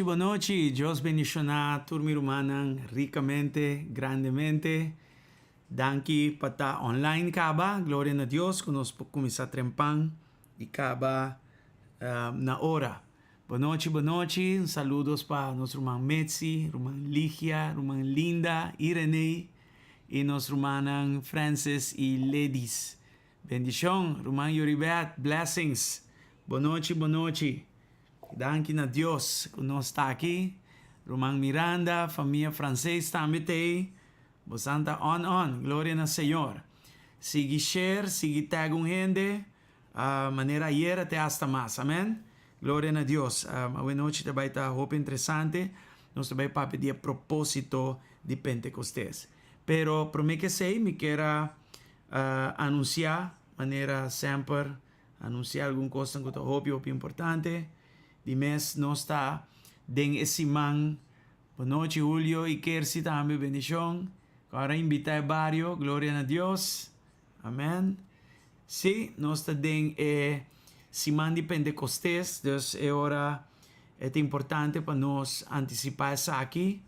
Boa noite. Deus bendicionar turma irmã ricamente, grandemente. Danke pata online kaba. Glória a Deus. Conosco começar trempang e kaba na hora. Boa noite. Saludos para nosso irmão Metzi, irmã Ligia, irmã Linda, Irene e nosso irmão Francis e Ladies. Bendição, irmã Yoribet, blessings. Boa noite. Danke a Deus que nós está aqui. Romang Miranda, família francesa também tem. Bosanta on. Glória ao Senhor. Sigue share, sigue tag gente. Maneira ayer até hasta mais. Amém? Glória a Deus. Boa noite também está roupa interessante. Nós também para pedir propósito de Pentecostés. Pero para mim que sei, me quero anunciar, maneira sempre, anunciar alguma coisa que eu roupa importante. De mês não está den esse man. Boa noite, Julio e Kersi também, bendição. Agora invitar o barrio, glória a Deus. Amém. Sim, nós está den Simão de Pentecostés, então é hora, é importante para nós antecipar isso aqui,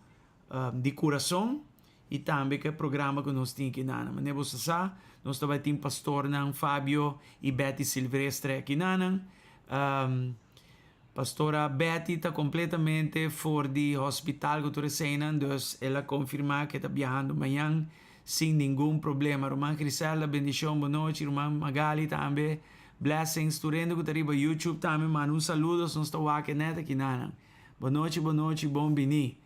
de coração, e também que é o programa que nós temos aqui na Mas você sabe, nós também temos pastor Fábio e Betty Silvestre aqui na Pastora Betty está completamente fora do hospital que estou recebendo, então ela confirma que está viajando amanhã sem nenhum problema. Irmã Crisela, bendição, boa noite. Irmã Magali também, blessings. Tu rendo que está no YouTube também, mano, saludos, nós estamos aqui na Boa noite, bom bini.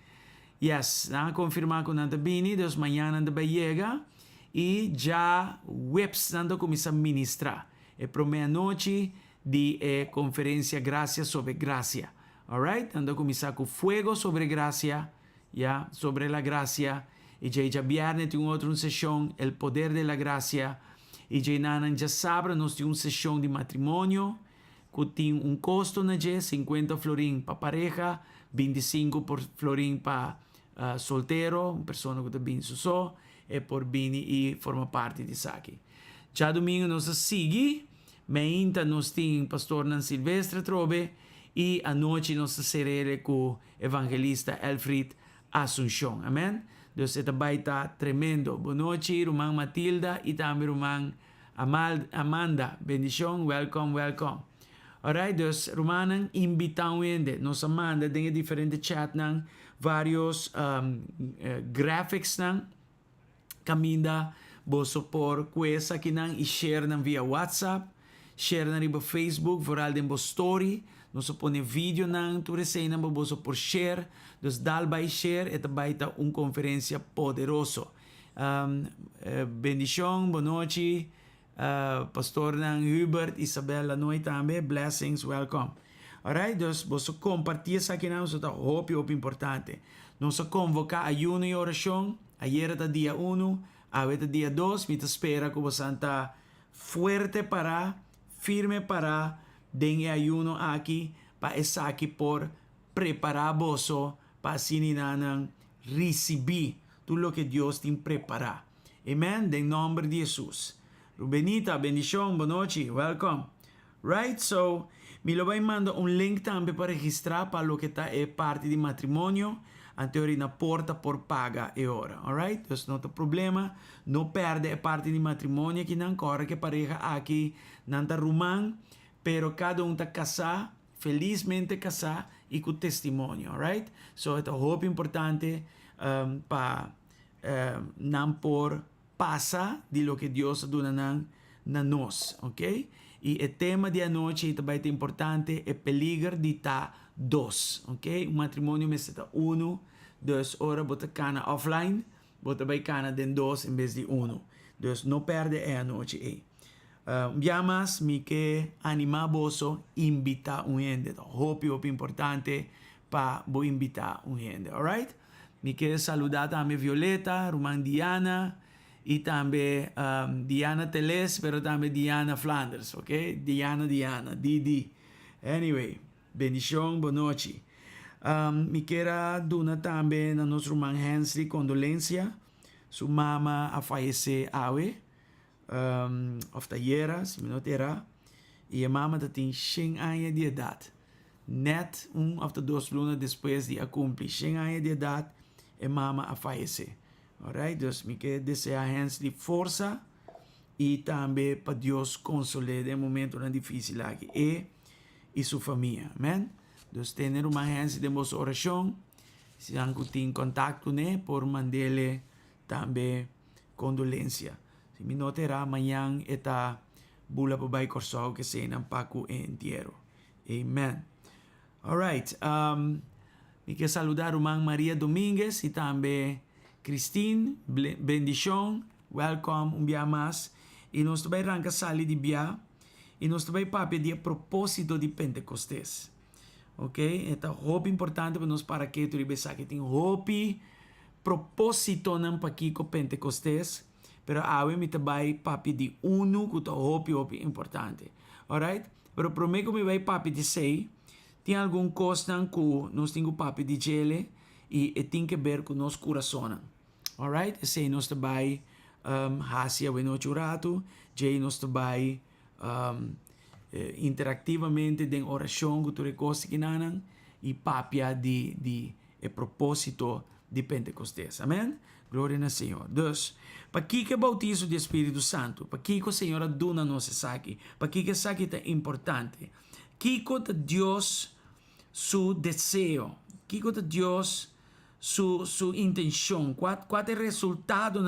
Yes, confirmar que não está bini, então amanhã não vai chegar e já whips não começa a ministrar. É para meia-noite de conferência Gracia sobre Gracia. Alright? Ando começar com Fuego sobre Gracia, sobre a Gracia. E já viernes tem outra sessão, El Poder de la Gracia. E já sábado nós temos uma sessão de matrimônio, que tem custo na 50 florim para pareja, 25 por florim para solteiro, uma pessoa que está bem só, e por bem e forma parte disso aqui. Já domingo nós seguimos. Mainta nós temos pastor Nan Silvestre Trobe e à noite nós seremos com o evangelista Elfried Assunção. Amém? Deus está tremendo. Boa noite, irmã Matilda e também irmã Amanda. Bendição, welcome. Alright, Deus, irmã, invitamos a nossa Amanda tem diferentes chat, vários graphics, caminda, boso por coisa que e share via WhatsApp. Share na riba Facebook, voral den bo story, nós põe vídeo na tu recém bo boso por share, dus dal by share et baita conferência poderoso. Bendição, boa noite, pastor nang Hubert, Isabella noi também, blessings, welcome. Alright, dus boso compartilhar isso aqui na so ta hope importante. Nós convoca ayuno e oração. Ayer era dia 1, agora é dia 2. Me espera que você está fuerte para, firme para, den ayuno aqui, para estar aqui por preparar você para assim receber tudo o que Deus tem preparado. Amém? Em nome de Jesus. Rubenita, bendição, boa noite, welcome. Right, so, me lo vai mandar link também para registrar para o que está parte de matrimônio. Anterior na porta por paga e hora, alright? Então não tem problema, não perde a parte de matrimônio que não corre que pareja aqui não está rumando, pero cada está casado, felizmente casado e com testemunho, alright? So é muito importante para não por passa de lo que Deus dona na nós, ok? E o tema de anoite também é importante, é peligro de estar dois, ok? Um matrimônio me está 2 horas, bota cana offline, bota vai cana den 2 em vez de 1. Dus não perde a noite aí. Llamas me que animar boso invitar gente. Hope importante para vou invitar gente, alright? Me quer saludar também Violeta, Roman Diana e também Diana Teles, pero também Diana Flanders, ok? Diana, Didi. Anyway, bendição, boa noite. Me quero dar também a nosso irmão Hensley condolência. Sua mama a falecer awe. Of the year, se me notera. E a mama tem 100 anos de idade. Net of the 2 lunas depois de cumprir 100 anos de idade, a mama a falecer. Alright? Dus me quero desejar a Hensley força e também para Deus consolar no momento difícil aqui. E sua família. Amém? Dus tener uma agência de nossa oração, se anco tem contato, né, por mandar também condolência. Se me notará amanhã eta bula para vai corso que se não paco inteiro. Amen. Alright. Me quero saludar a irmã Maria Domingues e também Christine, bendição, welcome um dia mais. E nós também arranca sali de bia e nós também papi de propósito de Pentecostes. Ok? Então, hope importante para nós para que tu ribesa que tem hope propósito não para aqui com Pentecostes, pero awe me também papi de que tá hope importante. Alright? Pero prometo me vai papi de sei, tem algum coisa que nós temos papi de gele e tem que ver com nosso coração. Alright? Sei nós também hasia we no churato, jay nós também interactivamente den oração que tu recosti que nanan e papia de propósito de Pentecostes. Amém? Glória ao Senhor. Dus, para que o bautismo do Espírito Santo, para que o Senhor dona nossa saque, para que saque é importante, que o Deus su desejo, que o Deus su intenção, qual é o resultado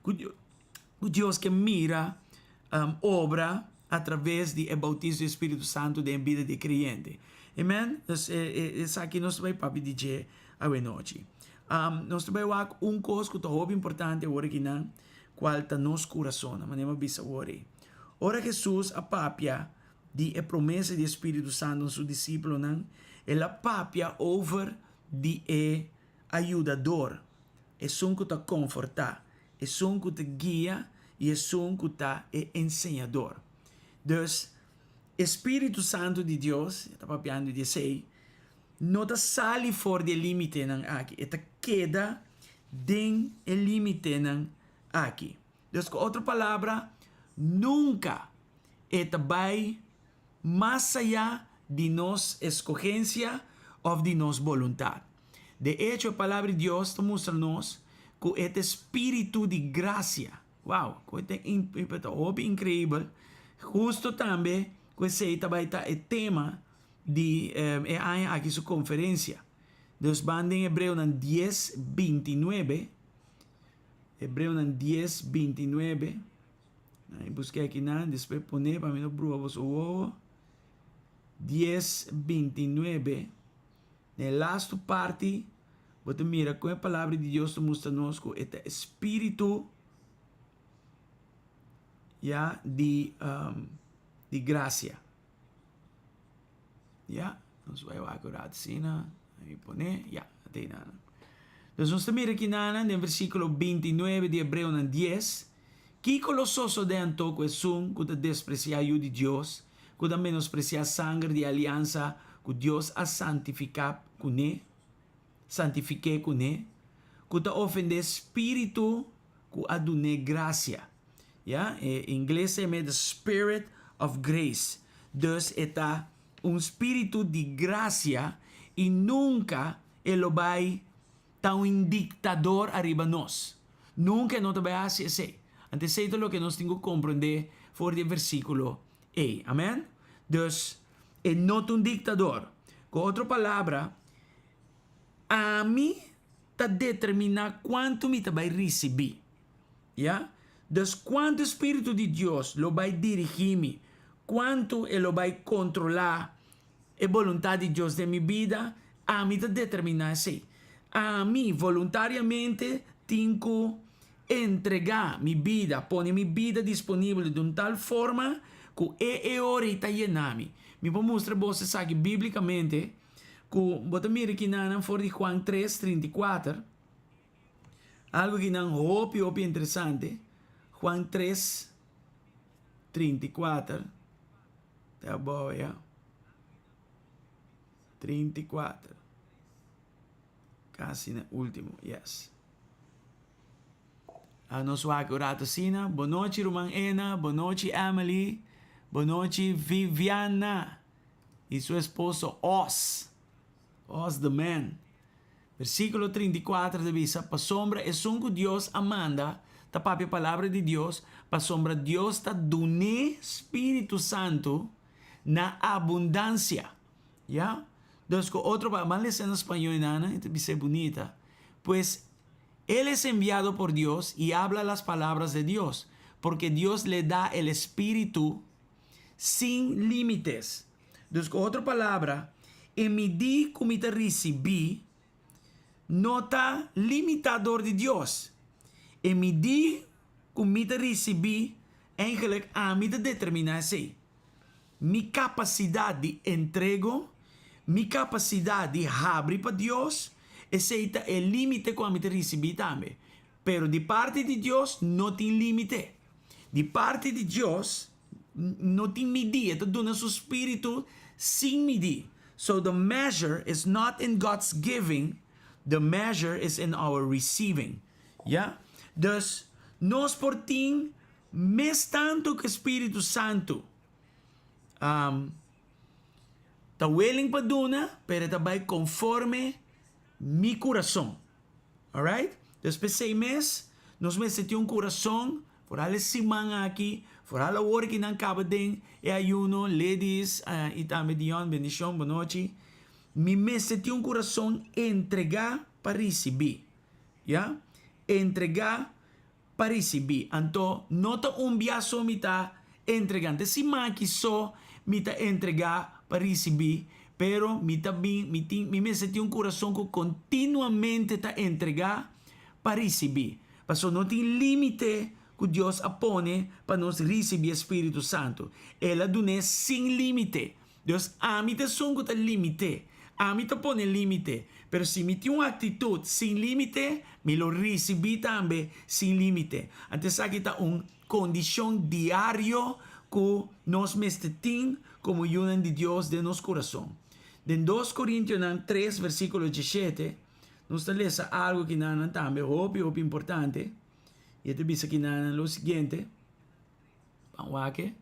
que Deus que mira obra através do bautismo do Espírito Santo da vida de crente. Amém? Isso aqui nós vamos para dizer a noite. Nós vamos ver coisa que é muito importante agora que não, qual é nosso coração, mas não bisa agora. Ora Jesus a papia de a promessa do Espírito Santo no seu discípulo não, é a papia over de ajudador. É som que te conforta, é som que te guia e é som que te ensinador. Dus, Espírito Santo de Deus, está papiando de sei, não está sali fora do limite não aqui, está queda dentro do limite não aqui. Dus, com outra palavra, nunca está vai mais allá de nossa escolhência ou de nossa vontade. De hecho, a palavra de Deus te mostra-nos que este espírito de graça, wow, que é incrível, justo também, que esse também está o tema de aqui sua conferência. Deus manda em Hebreu 10:29. Hebreu 10:29. Busquei aqui depois poner para mim no brua vos o 10:29. Na last parte, você mira com a palavra de Deus te mostra-nos que este espírito de graça. Nós vamos acordar assim, aí poner, até nada. Dus ons te mira kinanan en versículo 29 de Hebreo 10. Kiko lo soso de antoco es un que despreciar de Dios, que menospreciar sangre de alianza que Dios ha santificado con él, santifique con él, que ofende espíritu que adune gracia. Ja, in inglês se chama the spirit of grace. Dus está espírito de gracia e nunca ele vai estar dictador arriba nós. Nunca não vai assim assim. Antes é lo que nós temos que compreender por o versículo E. Amém? Dus, é não dictador. Com outra palavra, a mim está determinar quanto me vai receber. Ja? Dus quanto Espírito de Deus lo vai dirigir-me, quanto ele vai controlar a vontade de Deus de minha vida, a mim está determinar assim. A mim, voluntariamente, tenho que entregar minha vida, pôr minha vida disponível de uma tal forma que é hora está llenando-me. Me vou mostrar você, sabe, biblicamente, que você mira aqui na for de Juan 3:34, algo que não é interessante. Juan 3:34. Tá bom, já? 34. Quase no último, yes. A nosso acurato sina. Boa noite, Roman Ena. Boa noite, Emily. Boa noite, Viviana. E seu esposo, Os the man. Versículo 34 dice, pa sombra es un que Dios amanda, ta papi palabra de Dios, pa sombra Dios ta dune Espíritu Santo na abundancia. ¿Ya? Entonces, con otro, más les en español, nana, esto dice bonita. Pues, Él es enviado por Dios y habla las palabras de Dios, porque Dios le da el Espíritu sin límites. Entonces, con otra palabra, en mi día que me recibí, no está limitador de Dios. En mi día que me recibí, eigenlijk a mí te determina así. Mi capacidad de entrego, mi capacidad de abrir para Dios, ese es el límite que me recibí también. Pero de parte de Dios no tiene límite. De parte de Dios no tiene medida. Te da su espíritu sin medida. So the measure is not in God's giving, the measure is in our receiving. Yeah? Dus, nós por ti, mes tanto que Espírito Santo, tá willing pa duna, pero também conforme mi coração. Alright? Dus, pensei mes, nós mes tem coração, por alle simanga aqui, por alle hora que não acaba de ayuno, ladies, e também Dion, bendição, boa noite. Mi mes tem coração entregar para receber. Yeah? Entregar para receber. Então, não tá biaso me tá entregando. Se maqui só me tá entregar para receber, pero me tá bem, me tem coração que continuamente tá entregar para receber. Porque não tem limite que Deus apone para nós receber o Espírito Santo. Ela dune sem limite. Deus a mim te son que limite. A mim te pone limite. Pero se me tem uma atitude sem limite, me lo recebi também sem limite. Antes aqui está uma condição diária que nós mestres como unen de Deus de nosso coração. En 2 Coríntios 3, versículo 17, nos lesa algo que nada também obvio importante. Y te dice aquí lo siguiente. Vamos aquí.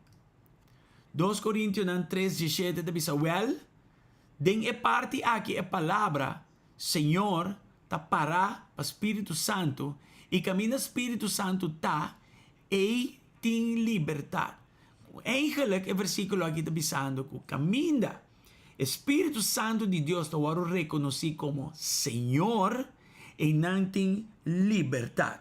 2 Corintios 3, 17 te dice, well, den e parte aquí e palabra, Señor, ta para pa Espíritu Santo, y camina Espíritu Santo ta, e tem libertad. Eigenlijk, el versículo aquí te diciendo que camina Espíritu Santo de Dios te va a reconocer como Señor, y no tem libertad.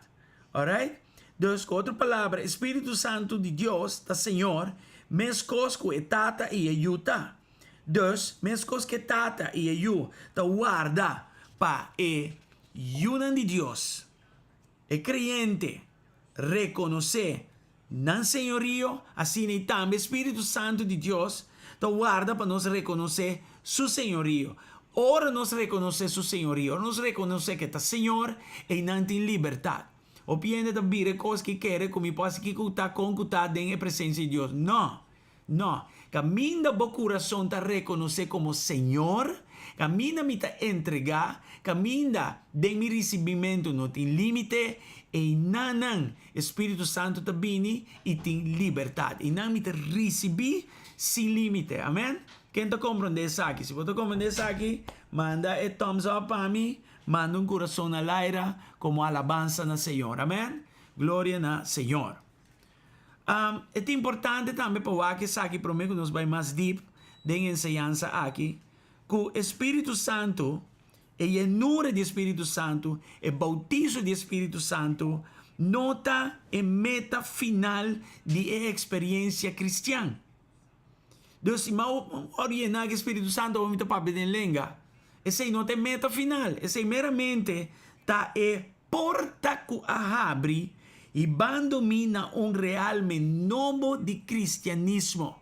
Alright? Dus, com outra palavra, Espírito Santo de Deus, da Senhor, mescos que tata e ajuda. Dus, mescos que tata e ajuda, ta guarda pa unan de Deus. E creyente, reconocer nan senhorio, assim e também Espírito Santo de Deus, ta guarda para nós reconhecer su senhorio. Ora nos reconoce su señorío, nos reconoce que está Señor e nante in libertad. O piende da bire cosas que quiere, como pasa que está con en presencia de Dios. No, no. Camina bo corazón ta reconoce como Señor, camina mi ta entrega, camina de mi recibimiento no tin límite, e nanan Espíritu Santo ta bini e tin libertad. E nan mi ta recibi sin límite. Amén. Quem está compreendendo isso aqui? Se você compreender isso aqui, manda um thumbs up para mim, manda um coração na laira como alabança na Senhor. Amém? Glória na Senhor. É importante também para que isso aqui, para mim, que nos vai mais deep de ensinança aqui, que o Espírito Santo, a llenura do Espírito Santo, o bautizo do Espírito Santo, nota e meta final de experiência cristã. Deus, se mau orientar o Espírito Santo, vamos te papi den lenga. Esse não tem meta final. Esse meramente tá porta que abre e bandomina realmente novo de cristianismo.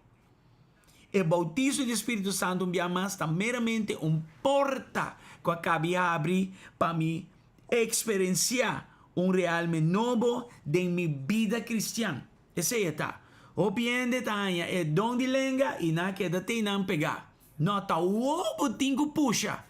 O bautizo do Espírito Santo está meramente porta que acabe abre para me experienciar realmente novo de minha vida cristã. Esse está. O piende tanya dom de lenga e na queda tem não pegar. Não, tá o tingo puxa.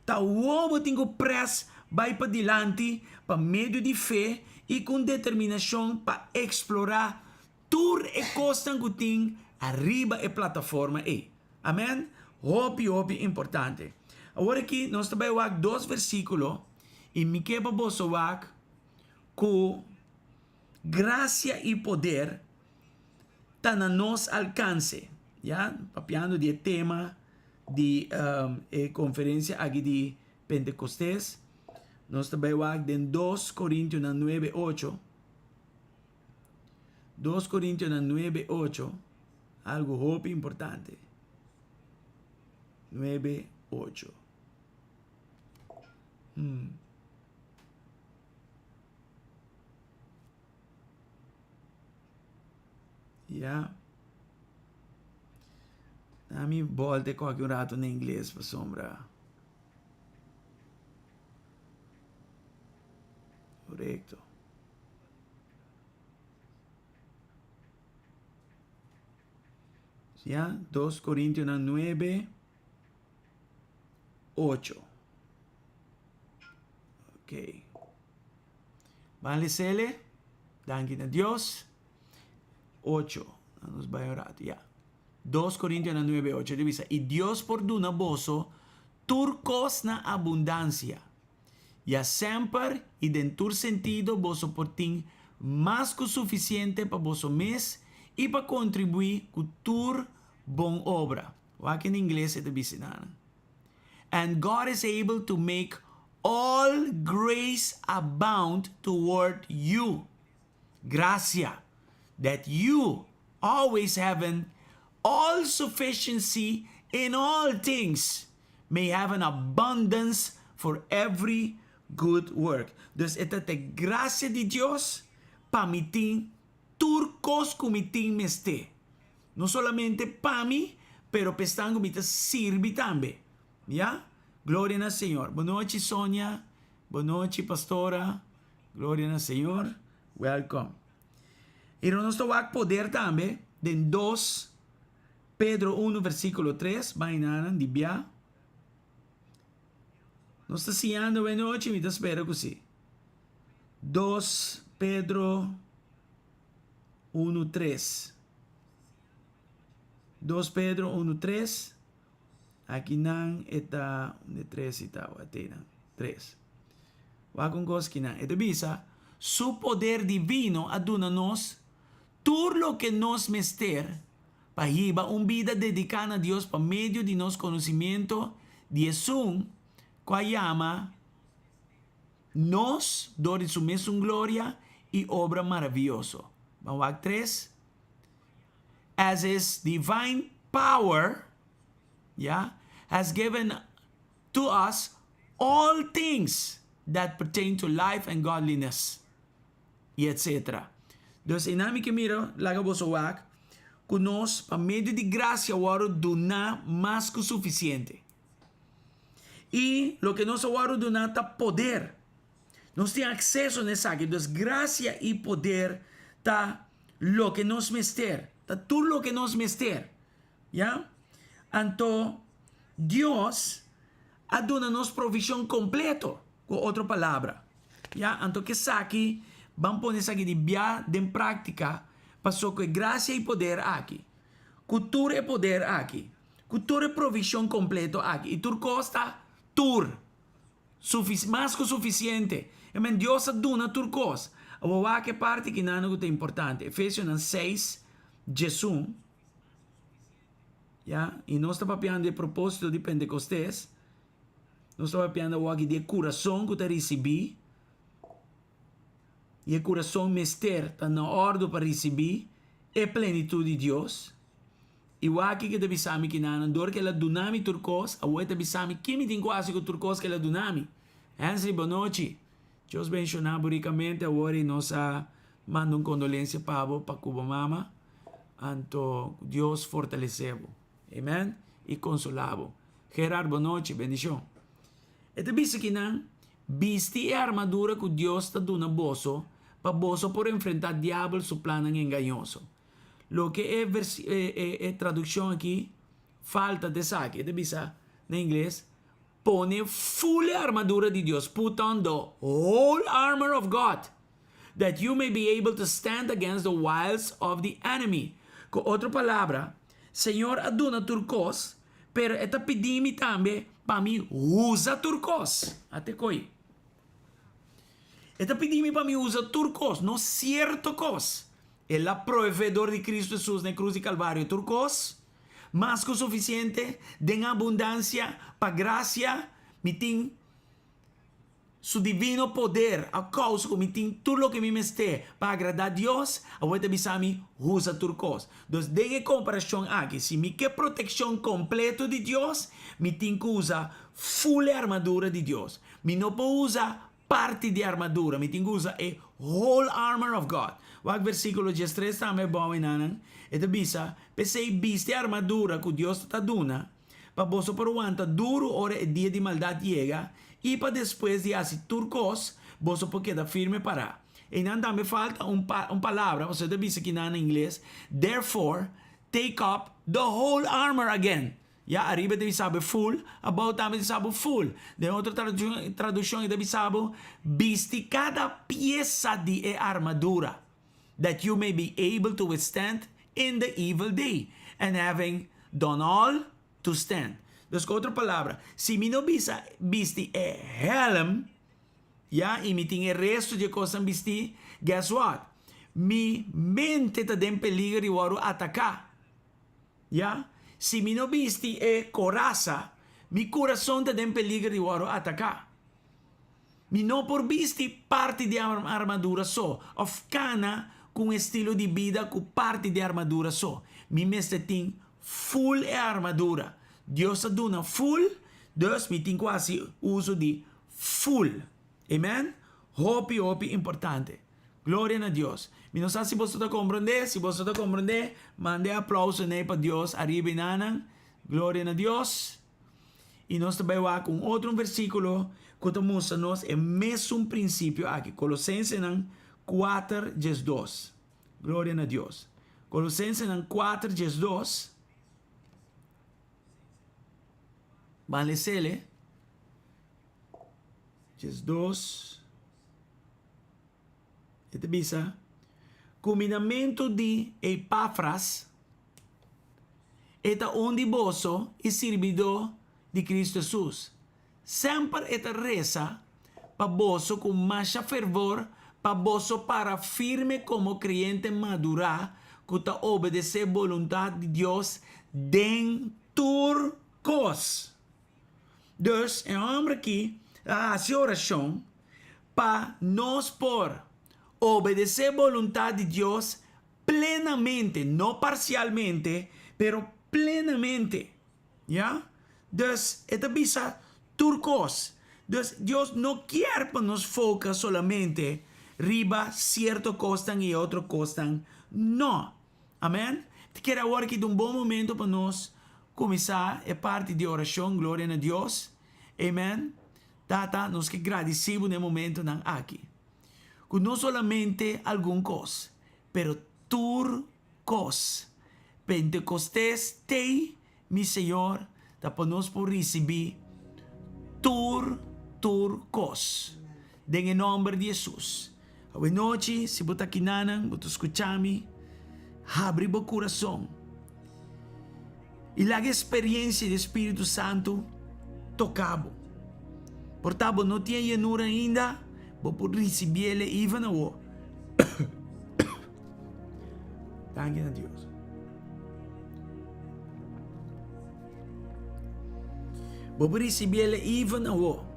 Tá o tingo press vai para dilante para meio de fé e com determinação para explorar tudo e costa que tem arriba e plataforma e. Amém? Hopi importante. Agora aqui nós também vamos dois versículos e me quebra bolso com graça e poder está na nosso alcance, já? Papiando de tema de conferência aqui de Pentecostés, nós também vamos em 2 Coríntios 9:8, 2 Coríntios 9:8, algo hope importante, 9:8. Yeah. A mi volte qualche un rato in inglese per sombra. Correcto. Ya, 2 Corintios 9, 8. Ok. Vale sele. Danke a Dios. 8. Nos va a orar, ya. 2 Corintios 9, 8. Divisa. Y Dios perdona vosso turcos na abundancia. Ya sempre y dentur sentido vosso portin más que suficiente para vosso mes y para contribuir con tur bon obra. O aquí en inglés es divisa. And God is able to make all grace abound toward you. Gracia. That you always having all sufficiency in all things may have an abundance for every good work. Dus esta te gracia de Dios para mi tin turcos comitin meste. No solamente para mí, pero pestango mi te sirvi también. ¿Ya? Gloria al Señor. Buenas noches, Sonia. Buenas noches, pastora. Gloria al Señor. Welcome. Y nos toca poder también de 2 Pedro 1 versículo 3. Bainaran di bia. Nos está siguiendo de noche y me espero que sí. 2 Pedro 1 3. 2 Pedro 1 3. Aquí nan eta de 3 y tal. 3. Va con cosquina. Esta visa. Su poder divino aduna-nos todo lo que nos mester para llevar una vida dedicada a Dios por medio de nos conocimiento de Jesús, que llama nos, de su misma gloria y obra maravillosa. Vamos a 3. As his divine power, has given to us all things that pertain to life and godliness, y etc. Dus inami que miro, laga bosowak, kunos pa medio de gracia waro duna más que suficiente. Y lo que nos aguarda donata poder. Nos tiene acceso a esa que entonces gracia y poder ta lo que nos mester. Ta todo lo que nos mester. ¿Ya? Anto Dios ha dado nos provisión completo. Con otra palabra. ¿Ya? Anto que aquí vamos a poner aquí de via de práctica. Pasó que gracia y poder aquí. Cultura y poder aquí. Cultura y provisión completo aquí. Y tu costa, tur. Más que suficiente. Amen. Dios ha dado tu cosa. A que parte que não é importante. Efesios 6, Jesus. Ya? E nós estamos falando de propósito de Pentecostés. Nós estamos falando aqui de coração que tu recebi. E o coração mister está na ordem para receber a plenitude de Deus. E o aqui que deve saber que não, dor que ela dunami turcos, a outra deve saber que me tem quase que turcos que ela dunami. Anzi, boa noite. Deus bendicionar ricamente agora e nós manda condolência para Cuba Mama. Anto Deus fortalecebo. Amém? E consolavo. Gerard, boa noite, bendição. Esta bisa que não, viste a armadura que Deus está dando boso, para boso por enfrentar diabo su plano engañoso. Lo que es traducción aquí, falta de saque, esta bisa, en inglés, pone full armadura de Dios, put on the whole armor of God, that you may be able to stand against the wiles of the enemy. Con otra palabra, Señor aduna turcos, pero esta pedimi también para mí usa turcos. Até coi. Esta pedimi para mí usa turcos, no cierto cos. El proveedor de Cristo Jesús en la cruz de Calvario, turcos, más que suficiente, de abundancia, para gracia, mitin su divino poder, a causa que mitin todo lo que me esté, para agradar a Dios, a vuelta bisami usa turcos. Entonces, de comparación aquí, si mi que protección completo de Dios, mitin que usa full armadura de Dios. Mi no puedo usar parte de armadura, mitin que usa a whole armor of God. Wag versículo 13 também bom inanan. Ito bisa, pesei viste a armadura que Dios te duna, para vos aguanta duro hora el día de maldad llega, y para después de hacer turcos, vos queda firme para. E não também falta palavra, você deve dizer aqui em inglês, therefore, take up the whole armor again. Ya, arriba deve saber full, about também deve saber full. De outra tradução deve saber, viste cada pieza de armadura, that you may be able to withstand in the evil day, and having done all, to stand. Entonces, con otra palabra, si mi no viste helm, ya, y mi tiene el resto de cosas viste, guess what? Mi mente está en peligro y voy a atacar. Ya, si mi no viste coraza, mi corazón está en peligro y voy a atacar. Mi no por viste parte de armadura so, of cana, com estilo de vida com parte de armadura só. Mi mestre tem full armadura. Deus aduna full, Deus me tem quase uso de full. Amen? Hopi importante. Glória a Deus. Mi não sei se você está compreendendo. Se você está compreendendo, mande aplauso para Deus. Arriba e nanan. Glória a Deus. E nós também vamos com outro versículo que mostra-nos o mesmo princípio aqui. Colossenses 4, 2. Glória a Deus. Colossenses 4, 2. Vale sele. 2. Ito bisa. Combinamento de Epáfras. Eta onde boso e servidor de Cristo Jesus. Sempre eta reza pa boso com mais fervor para boso para firme como creyente madura que ta obedecer voluntad de Dios dentro cos. Dus, é homem aqui hace oração para nós por obedecer voluntad de Dios plenamente, no parcialmente, pero plenamente. ¿Ya? Dus, esta bisa turcos. Dus, Dios no quiere para nos focar solamente riba cierto costan y otro costan. No. Amén. Te quiero ahora que de un buen momento para nos comenzar a parte de oración, gloria a Dios. Amen? Tata, nós que agradecemos no momento não aqui. Que não somente algum coisa, pero tur cos. Pentecostés te, mi Senhor, tá para nós por receber tur cos. Em nome de Jesus. Hoje noite, se você aqui nanan, você escuta-me, abre o coração. E a experiência do Espírito Santo tocava. Portanto, não tinha llenura ainda, por receber ele e na o. Thank you, Deus. Por receber ele e na o.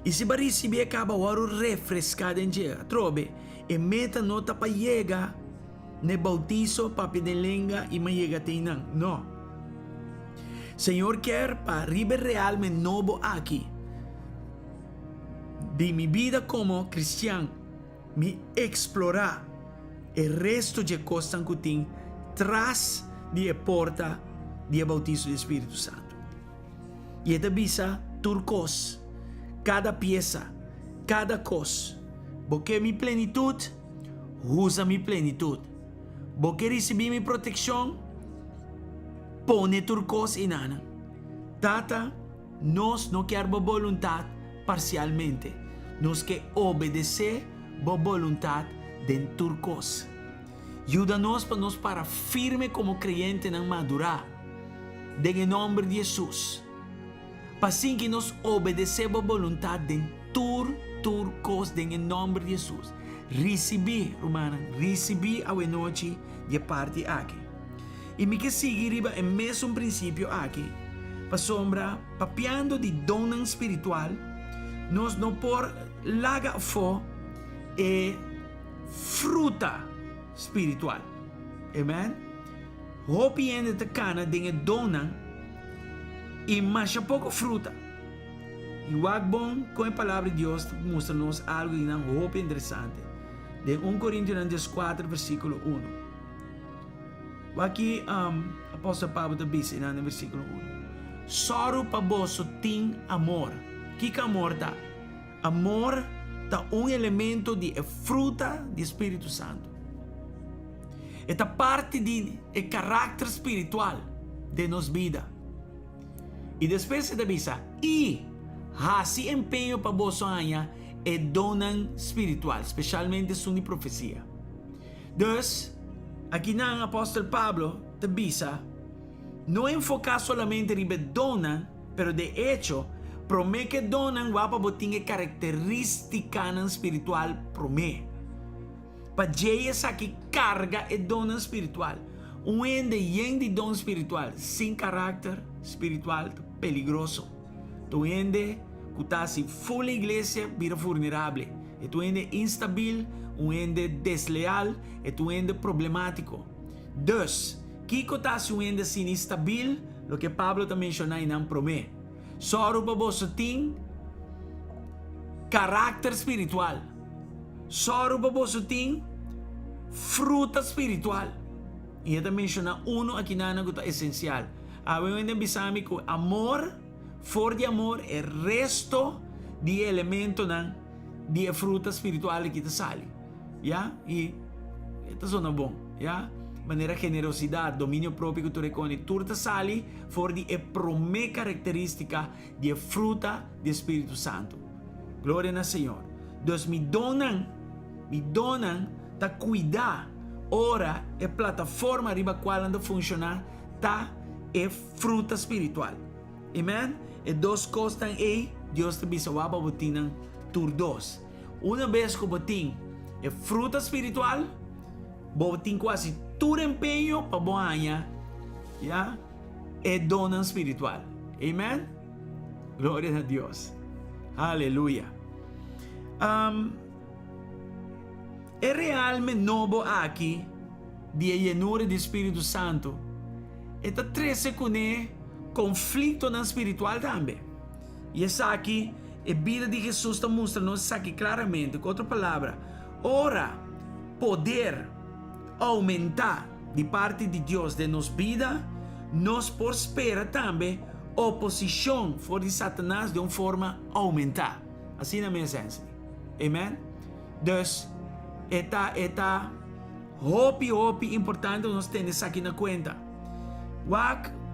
E se para receber acaba o hora refrescado em dia, trobe, e meta nota para chegar ne bautizo para pedir lenga e me chega teinan. Não. Senhor quer para riber realmente novo aqui. De minha vida como cristiano, me explorar o resto de coisas que tem tras de porta de bautizo do Espírito Santo. E esta bisa turcos. Cada pieza, cada cosa. Porque mi plenitud, usa mi plenitud. Porque recibir mi protección, pone turcos en ana. Tata, nos no queremos voluntad parcialmente. Nos que obedecer a voluntad de turcos. Ayúdanos para firme como creyente en madurar. En nombre de Jesús. Para assim que nós obedecemos a vontade de turcos em nome de Jesus. Recebi, romana, recebi a noite de parte aqui. E me que seguir é mesmo princípio aqui. Para sombra, papiando de dona espiritual, nós não por laga fo e fruta espiritual. Amen? Hopi ainda te cana de dona e mais pouco fruta. E o bom com a palavra de Deus mostra-nos algo de uma roupa interessante. De 1 Coríntios 4, versículo 1. Aqui, apóstolo Pablo também diz no versículo 1. Soro para vós tem amor. Que amor tá? Amor tá elemento de fruta do Espírito Santo. Esta parte de caráter espiritual de nossa vida. E depois se avisa, e hasi empenho para vos anha e donan espiritual, especialmente sobre profecia. Dus, aqui na apóstolo Pablo te avisa, não enfocar solamente ribe donan, pero de hecho, promete que donan wapa botinge característica espiritual promete. Para essa que carga e donan espiritual. Um ende de dom espiritual sem caráter espiritual peligroso. Tu ende que está assim full igreja vira vulnerável. E tu ende instabil, um ende desleal, e tu ende problemático. Dus, que está assim um ende assim instabil, o que Pablo também mencionou em não promete. Só para você tem caráter espiritual. Só para você tem fruta espiritual. E eu também menciona aqui na que é essencial. Eu ainda bisami que amor, for de amor, é resto de elemento de fruta espiritual que te sale. Yeah? E ito sona bom. Yeah? Maneira generosidade, domínio próprio que tu reconhece, tu te sale for de promê característica de fruta do Espírito Santo. Glória ao Senhor. Deus me donan ta cuidar. Ora, é plataforma riba qual anda funcionar, tá? É fruta espiritual. Amen? E duas coisas aí, Deus te bisa waba botinang tur dos. Uma vez que botin é fruta espiritual, botin quase tur empenho para boanha, yeah? É dona espiritual. Amen? Glória a Deus. Aleluia. É realmente novo aqui de llenura do Espírito Santo. Está trece com conflito na espiritual também. E essa aqui, a vida de Jesus está mostrando-nos aqui claramente, com outra palavra, ora, poder aumentar de parte de Deus de nossa vida, nos prospera também oposição for de Satanás de uma forma aumentar. Assim na minha essência. Amen? Dus, eta hopi importante nós temos isso aqui na conta.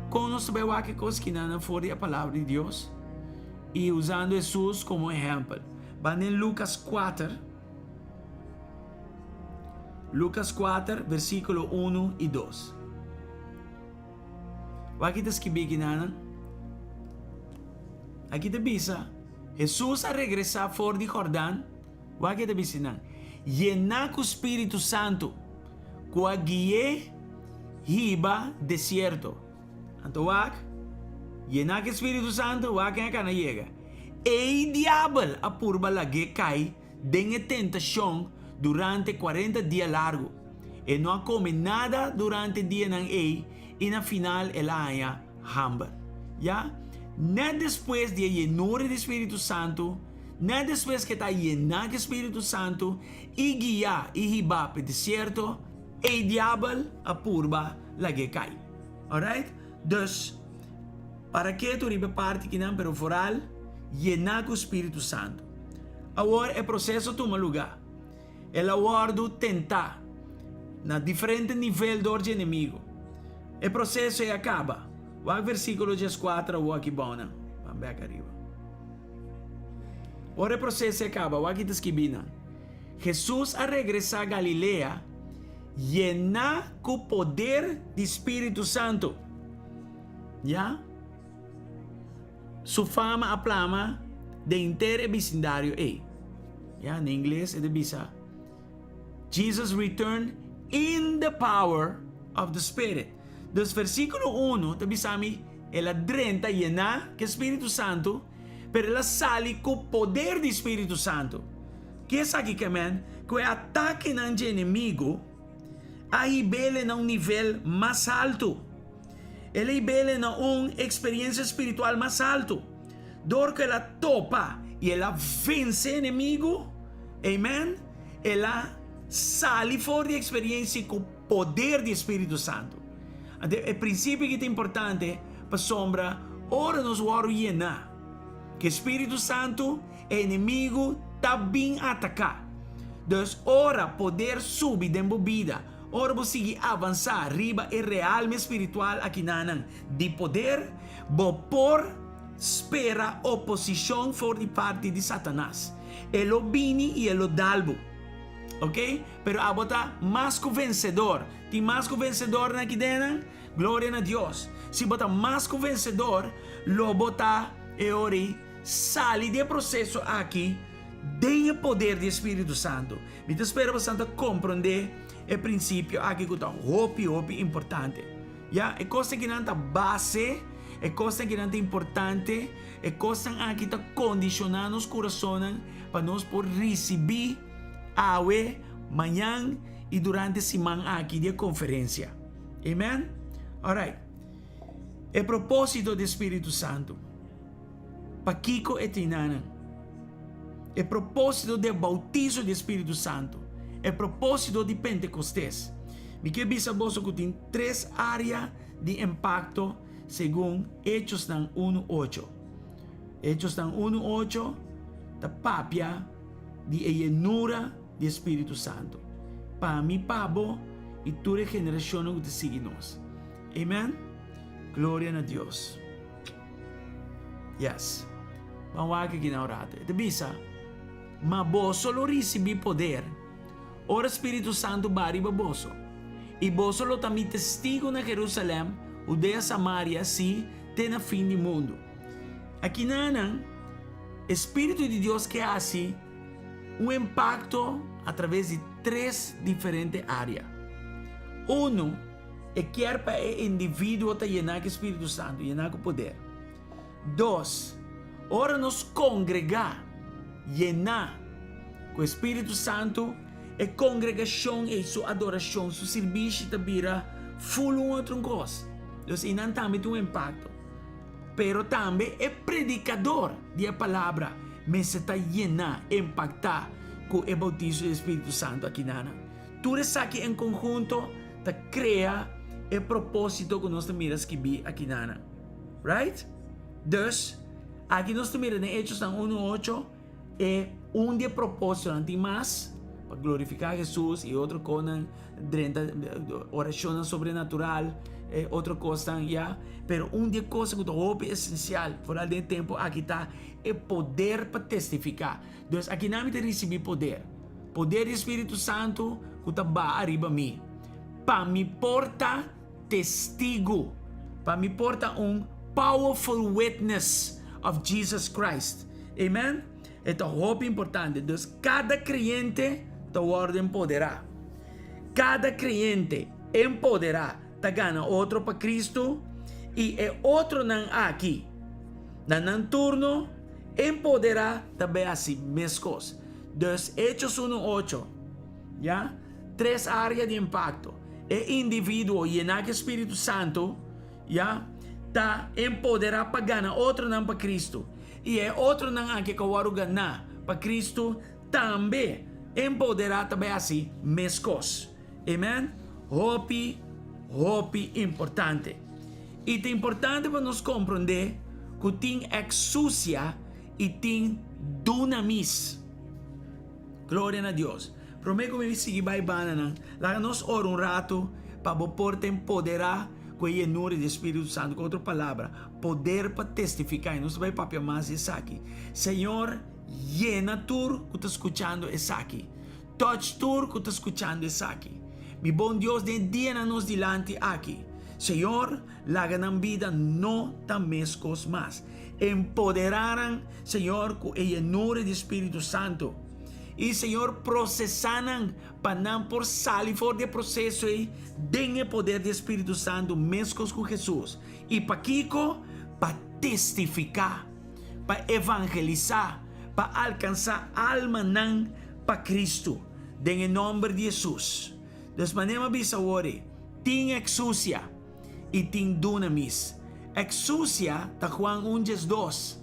Quando nós sabemos que coisa que não for a palavra de Deus e usando Jesus como exemplo. Van em Lucas 4, versículo 1 e 2. Aqui está escrito, aqui está bisa, Jesus a regressar fora de Jordão, aqui está bisa, llenar com o Espírito Santo, com a guia hiba deserto. Então, llenar com o Espírito Santo, aqui é que não chega. E o diabo a purba lagi cai de tentação durante 40 dias largo. E não come nada durante o dia não e na final ela haya hambre. Ya? Não depois de llenar do Espírito Santo, não depois que está llenado do Espírito Santo e guiar e ribar para o deserto, e o diabo a purba lagi cai. Alright? Dus, para que tu riba parte que não, pero foral, llenar com o Espírito Santo. Agora, o processo toma lugar. Ela guarda tentar na diferente nível de inimigo. O processo acaba. O versículo 4 o aqui bona. Vamos ver aqui arriba. Ora o processo acaba. O aqui está escrito. Jesus a regressar a Galileia, llenar com o poder do Espírito Santo. Já? Sua fama aplama de inteiro vecindário. Yeah, em inglês é de bisa. Jesus returned in the power of the Spirit. Dos versículo 1, te bisami, ela drenta llena que Espírito Santo, pero ela sale com o poder do Espírito Santo. Que é aqui que man, que o ataque ng inimigo, a ibele na nível mais alto. Ela ibele na experiência espiritual mais alto. Dor que ela topa e ela vence o inimigo, amen? Ela sale fora de experiência com o poder do Espírito Santo. O princípio que é importante para sombra, ora nos vamos llenar. Que o Espírito Santo, o inimigo, está bem atacar. Então, ora poder subir dentro da vida. Ora você avançar, riba e realme espiritual aqui nanang. De poder, por espera oposição for de parte de Satanás. Ele vini e ele dalbo. Ok? Pero abota mais que vencedor. Ti mais que vencedor na aqui glória a Deus. Se bota mais que vencedor, lo bota e ori sali de processo aqui, de poder do Espírito Santo. Me espero bastante compreender o princípio aqui que está hopi importante. Ya, é coisa que não está base, é coisa que não está importante, é coisa aqui está condicionando os corações para nós por receber awe manhã e durante a semana aqui de conferência. Amen? Alright. O propósito do Espírito Santo. Pakiko e Tinanan. O propósito do bautismo do Espírito Santo. O propósito de Pentecostés. Me quero dizer que tem 3 áreas de impacto segundo Hechos 1:8. Hechos 1:8 da papia de llenura do Espírito Santo. Para mim, pabo, e toda a geração que te sigue nós. Amen? Glória a Deus. Yes. Vamos aqui na orata. Te bisa, mas vos solo recebi poder. Ora Espírito Santo bari baboso. E vos solo também testigo na Jerusalém, Judea, Samaria, si, te na fim do mundo. Aqui nanang, Espírito de Deus que hace impacto através de 3 diferentes áreas. 1 é quer para o indivíduo te llenar com o Espírito Santo, llenar com poder. 2, ora nos congregar, llenar com o Espírito Santo, e congregação e sua adoração, seu serviço te vira full outra coisa. Então, isso também tem impacto. Pero também é predicador da palavra, mas se está llenar, impactar com o bautismo do Espírito Santo aqui nana. Tudo isso aqui em conjunto te cria o propósito que nós miras que vi aqui nana. Right? Dus, aqui nós estamos em Hechos 1:8, é um de propósito, não tem mais, para glorificar Jesus, e outro com oração sobrenatural, outra coisa, já. Pero um de coisa que é essencial, fora de tempo, aqui está, é poder para testificar. Então, aqui não me receber poder. Poder do Espírito Santo, que está arriba mim. Para me porta testigo. Para me porta powerful witness of Jesus Christ. Amen? Ito é importante. Então, cada crente te vai empoderar. Cada crente empoderar. Te gana outro para Cristo. E é outro não aqui. Na turno, empoderar também assim, mescos. Então, Hechos 1:8. Já? 3 áreas de impacto. É indivíduo llenar com o Espírito Santo. Já? Tá empoderar para ganhar outro não para Cristo. E é outro não aqui que eu vou ganhar para Cristo também. Empoderar também assim, mescos. Amen? Hope importante. E é importante para nós compreender que tem exousia e tem dunamis. Glória a Deus. Prometo que me seguir vai banana. Lá nós ora rato para poder empoderar com a llenura do Espírito Santo. Com outra palavra, poder para testificar. E nós vai papia mais isso aqui. Senhor, llena tu que está escutando isso aqui. Touch tu que está escutando isso aqui. Mi bom Deus, de dia na nos dilante aqui. Senhor, laga na vida não tamescos mais. Empoderaram, Senhor, com a llenura do Espírito Santo. E, Senhor, processaram para não por sair fora do processo e dengue poder do Espírito Santo mescos com Jesus. E para Kiko, para testificar, para evangelizar, para alcançar alma não para Cristo. Em nome de Jesus. Das manema bisawori, tem exousia e tem dunamis. Exousia, ta Juan 1:2.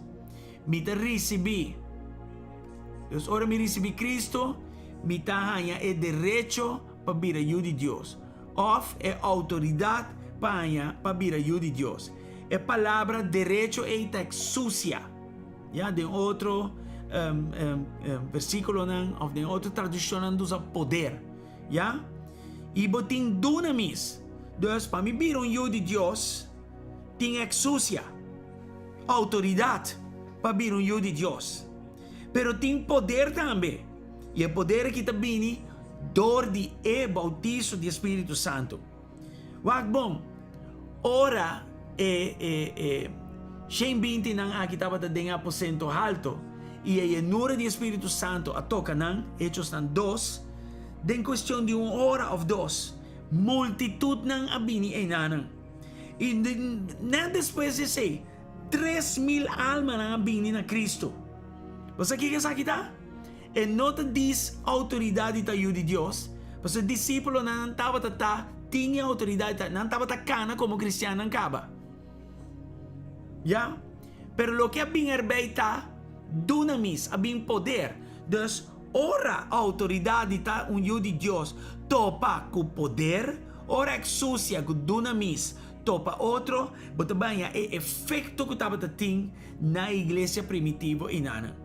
Me te recebi. Deus, ora me recebi Cristo, me tahanha é direito para vir a de Deus. Of é autoridade para vir a de Deus. É palavra direito e exousia. Já, de outro versículo, ou de outra tradução, usa poder. Já? E botin dunamis. Dus, para me vir de Deus, tem exousia, autoridade para vir de Deus. Pero tem poder também. E o poder que está vindo dor de bautizo do Espírito Santo. Wag bom, ora sem 20 nang aqui estava de aposento alto e a llenura do Espírito Santo a toca nang Hechos nang 2. Den questão de 1 hora ou 2, multitud nang abini ay nanang. E na depois de sei, 3,000 almas nang abini na Cristo. Você que sa kita? E nota diz autoridade tayo de Deus. Você discípulo na nantava tinha autoridade, nantava cana como cristiano ng kaba. Ya? Pero lo que abing arbeita, dunamis, abing poder. Dus, ora autoridade ta de Deus topa com poder, ora exousia com dunamis topa outro, but banha é efeito que estava tem na igreja primitiva inana.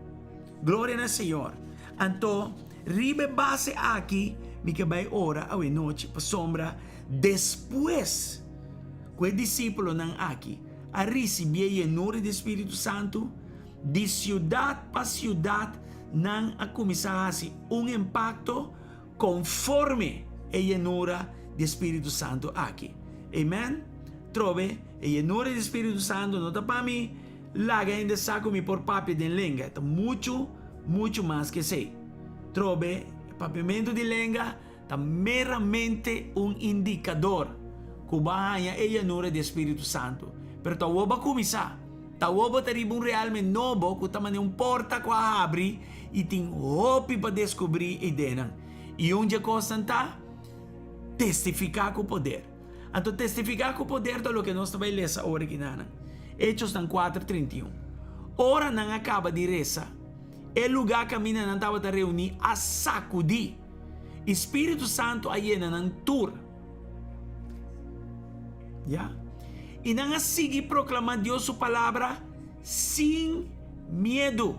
Glória ao Senhor. Então, ribe base aqui, me que vai ora a noite para sombra, depois que o discípulo não aqui a receber a llenura do Espírito Santo, de cidade para cidade, não a começar a impacto conforme a llenura do Espírito Santo aqui. Amen? Trove, a llenura do Espírito Santo não está para mim, laga ainda saco me por papi de lenga, está muito mais que sei. Trove, papimento de lenga está meramente indicador que bahaya a llenura do Espírito Santo. Pero tawo ba começar? Tawo ba taribong realmente novo que tamane porta ko abri e tem hope para descobrir a ideia. E onde constanta testificar com poder. Então testificar com poder do que nós também lemos ora aqui na Hechos 4:31. Ora não acaba de reza. É lugar que a mina não estava a reunir a sacudir. Espírito Santo aí na tour. Ya? E não a seguir proclamar Deus sua palavra sin miedo.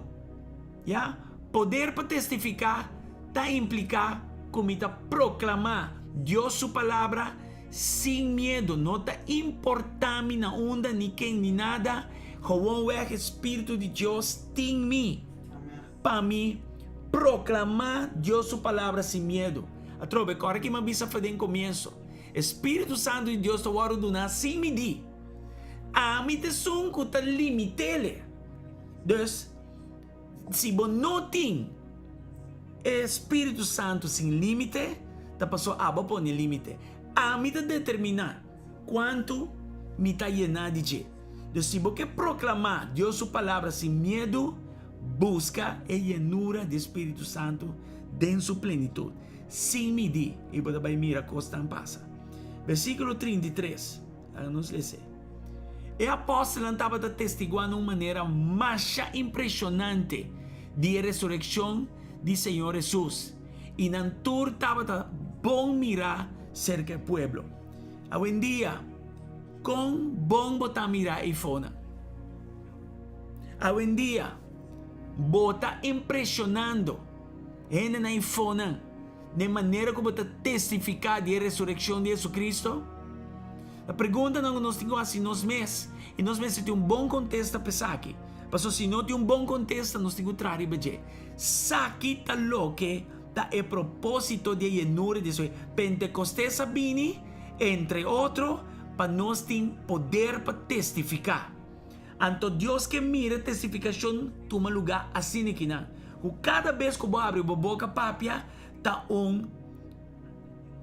Ya? Poder para testificar está implica como está proclamar Dios su palabra sin miedo. No está importando na onda ni quem ni nada. Gewoon weg Espíritu de Dios en mí. Para mí, proclamar Dios su palabra sin miedo. Atrobe, agora que me avisa fazer em começo. Espírito Santo de Deus está orando sem medir. A mim te son que está limitele. Dus, se você não tem Espírito Santo sem limite, tá passou a pôr limite. A mim te determinar quanto me está llenado de Deus. Dus, se você proclamar Deus sua palavra sem medo, busca a llenura do Espírito Santo em sua plenitude. Sem medir. E você vai mirar coisa não passa. Versículo 33. Vamos ler. E o apóstolo estava testiguando uma maneira mais impressionante de ressurreição do Senhor Jesus. E na tour estava bom mirar cerca do pueblo. Hoje em dia, com bom botar mirar e fona. Hoje em dia, bota impressionando. Gente na infona. De maneira como está testificar de ressurreição de Jesus Cristo. A pergunta não nos temos assim nos meses. E nos meses tem bom contexto para pensar aqui. Mas se não tem bom contexto, nós temos que trazer bem. Saki está louco, está é propósito de llenura de isso. Pentecostés vini, entre outros, para nós ter poder para testificar. Então Deus que mira testificação toma lugar assim que não. Cada vez que eu abro a boca papia, está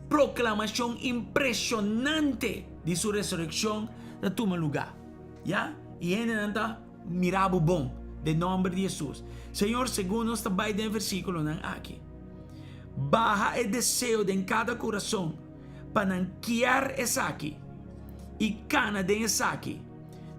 proclamação impressionante de sua ressurreição da toma lugar. Ya? E ele não está mirando bom, de nome de Jesus. Senhor, segundo está vai no versículo aqui. Baja o desejo de cada coração para nanquear essa aqui e cana de essa aqui.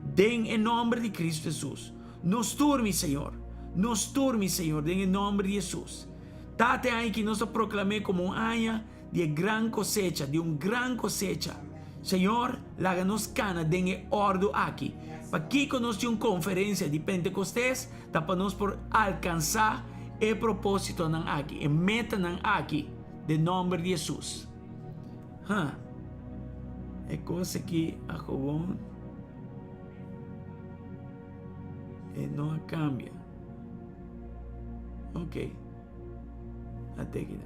Den em nome de Cristo Jesus. Nos turme, Senhor. Nos turme, Senhor, em nome de Jesus. Tate aí que nós proclamamos como um ano de gran cosecha, de gran cosecha. Senhor, laga-nos cana de ordo aqui. Para que nós temos uma conferência de Pentecostés, tá para nós por alcançar o propósito nan aqui, e meta nan aqui, de nome de Jesus. É coisa que a Jobon não cambia. Ok. Até aqui.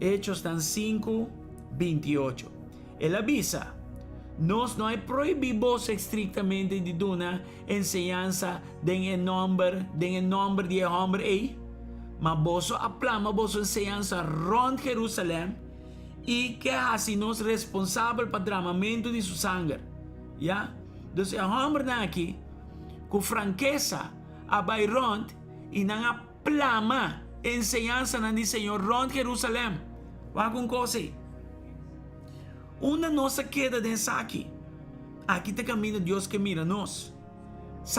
Hechos 5:28. Él avisa, nos no hay prohibimos estrictamente de una enseñanza en nombre de hombre, mas vos aplama vos enseñanza rond Jerusalén y que así nos responsable para el derramamiento de su sangre. ¿Ya? Entonces el hombre aquí, con franqueza, a rond y no aplama enseñanza del Señor rond Jerusalén. Va con cosas. Una nossa queda dessa aqui. Aqui te caminho Deus que mira nós.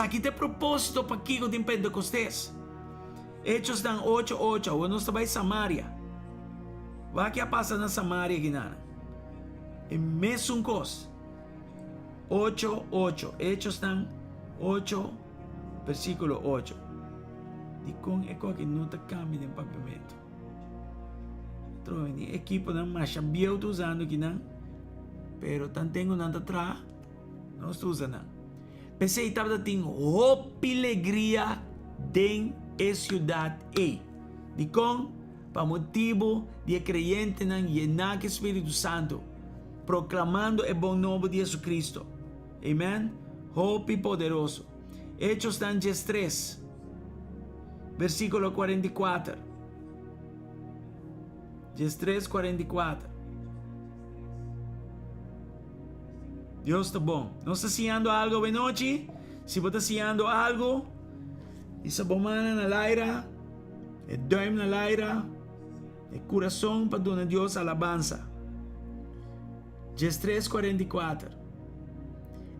Aqui te propósito para aqui de Pentecostés. Hechos dan 8:8. O nós estamos em Samaria. Vai que passa na Samaria aqui nada. E mesmo cos. 8:8. Hechos dan 8, versículo 8. E com eco que não te cambia de papamento. Troini equipo não mais sabia usando aqui não. Pero tan tengo nada atrás, não estou usando. Pensei que estava tendo hope e alegria em a cidade e de com para motivo de creyente não llenar o Espírito Santo, proclamando o bom nome de Jesus Cristo. Amém? Hope poderoso. Hechos 3, versículo 44. 3:44. Deus está bom. Não está haciendo algo de noite? Se você está haciendo algo, essa bomana na laira, e dorme na laira, e coração para dar a Deus alabanza. 3:44.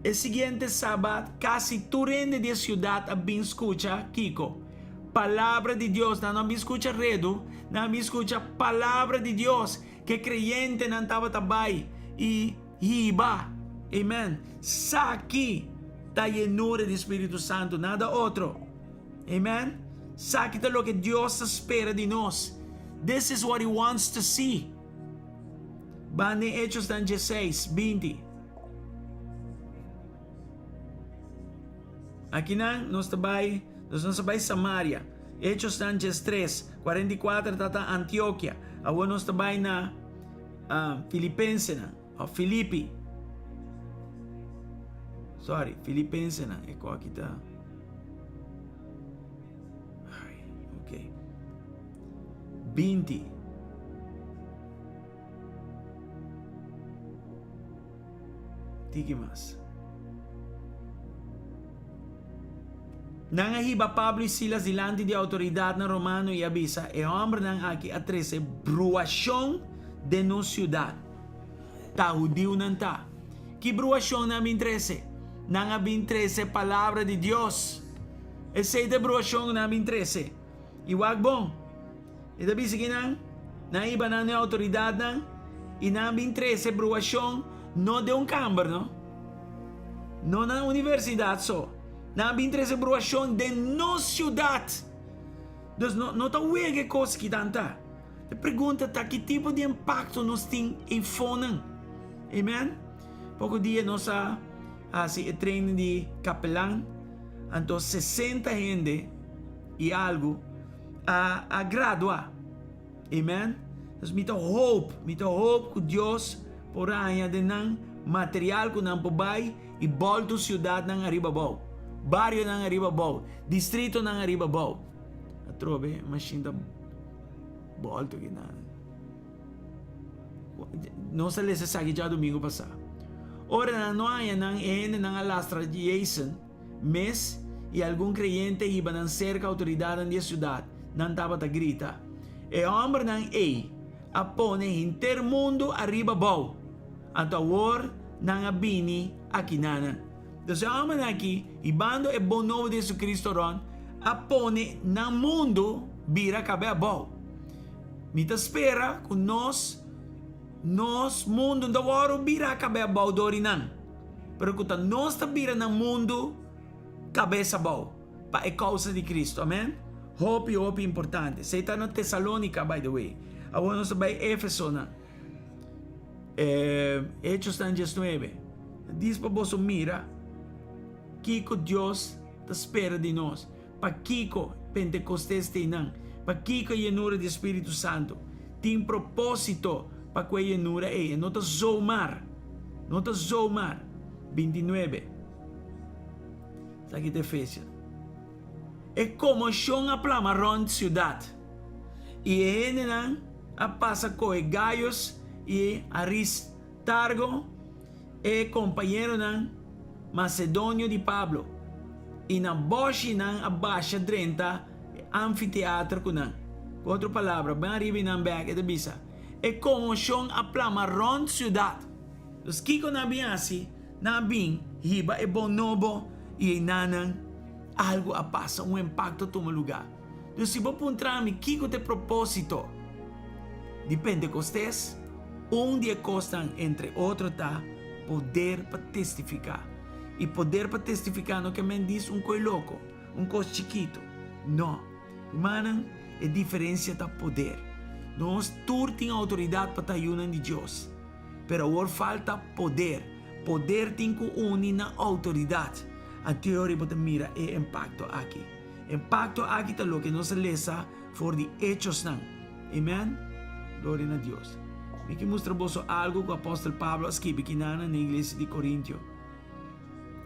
El siguiente sábado, casi tu rende de ciudad a bien escucha, Kiko. Palabra de Dios, não me escucha redo, não me escucha palavra de Deus, que creyente não estava também e iba. Amen. Saki ta llenura de Espíritu Santo, nada otro. Amen? Sakita lo que Dios espera de nós. This is what He wants to see. Van de Hechos 16, 20. Aqui nós sabay Samaria. Hechos 3, 44 tata Antioquia. Awan nós sabay na Filipense na. O Filipi. Sorry, Filipense na. Eko aqui tá. Ok. 20. Tiki mas. Nangahiba Pablo y Silas delante de autoridad na Romano y avisa, e hombre nang aquí a 13, bruación de no ciudad. Ta judío nan ta. Ki bruación namin 13? Nang abin 13 palabra de Dios. E say de bruación namin 13. Iwag bong. E dabi sige nang, naiba nang ni autoridad nang, inabin 13 bruación, no de un camber, no? No na universidad so. Nabin 13 bruación de no ciudad. Dus no ta wege coisa que tanta. Te pergunta ta que tipo de impacto nos tem em fonan. Amen? Pouco dia nós se treino de capelão. Então 60 gente e algo a graduar. Amen? Dus met hoop que Deus por aí de nan material que nan pobai e volta ciudad nan arriba barrio ng Arribabaw, distrito ng Arribabaw. At trobe, machine da bolto gina. Não se lhe sagi já domingo passado. Ora na noia ng ene ng alastra de Jason, mes e algum creyente iba ng cerca autoridade da cidade, não tava ta grita. E homem ng apone intermundo Arribabaw, at awor ng abini akinana. Então, a homem aqui, ibando é bom novo de Jesus Cristo ron, apone na mundo bira cabebol. Mita espera que nós mundo da waro bira cabebol dorinan. Pero que nós ta bira na mundo cabeça bol. Pa é causa de Cristo, amen? Hope importante. Você está na Tessalônica, by the way. Agora nós vai Éfeso na. Hechos 19. Diz para você mira. Kiko Dios te espera de nós. Pa Kiko Pentecostés tenang. Pa Kiko llenura de Espírito Santo. Tem propósito pa que llenura é. Não te zoomar. 29. Aqui te Efésios. É como siya a plamaron ciudad. E ele a passa com Gaius e Aristargo e companheiro Macedônio de Pablo. E na boche ng abaixa 30 anfiteatro ko nang. Com outra palavra, bem arriba ng back e bisa. E como siyang aplamaron ciudad. Dos kiko nabiasi, nabing hiba e bonobo e nanang algo a passa, impacto toma lugar. Dos iba puntrami, kiko te propósito. De Pentecostés, dia costan entre outro ta poder para testificar. E poder para testificar não que me diz coisa louco, coisa chiquito. Não. Humana é diferença da poder. Nós todos temos autoridade para ayunar de Deus. Pero agora falta poder. Poder tem que unir na autoridade. A teoria para mira é impacto aqui. Impacto aqui é o que nós lesa for de hechos não. Amen? Glória a Deus. Me que mostra você algo que o apóstolo Pablo escreve na igreja de Coríntio.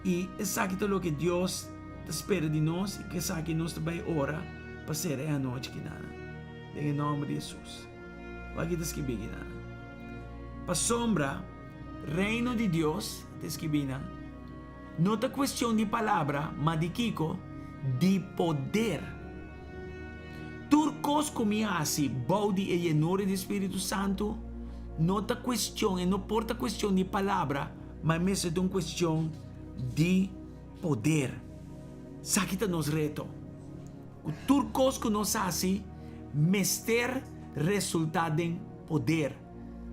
E exacto lo que Deus espera de nós e que sabe que nós também ora para ser a noite que nada. Em nome de Jesus. Aqui está escrito nada. Para sombra, reino de Deus, está escrito não é questão de palavra, mas de kiko, de poder. Turcos como assim, body e llenura do Espírito Santo, não é questão, não porta questão de palavra, mas mesmo é uma questão de poder. Sakita nos reto. O turcos que nos hace mester resultado em poder.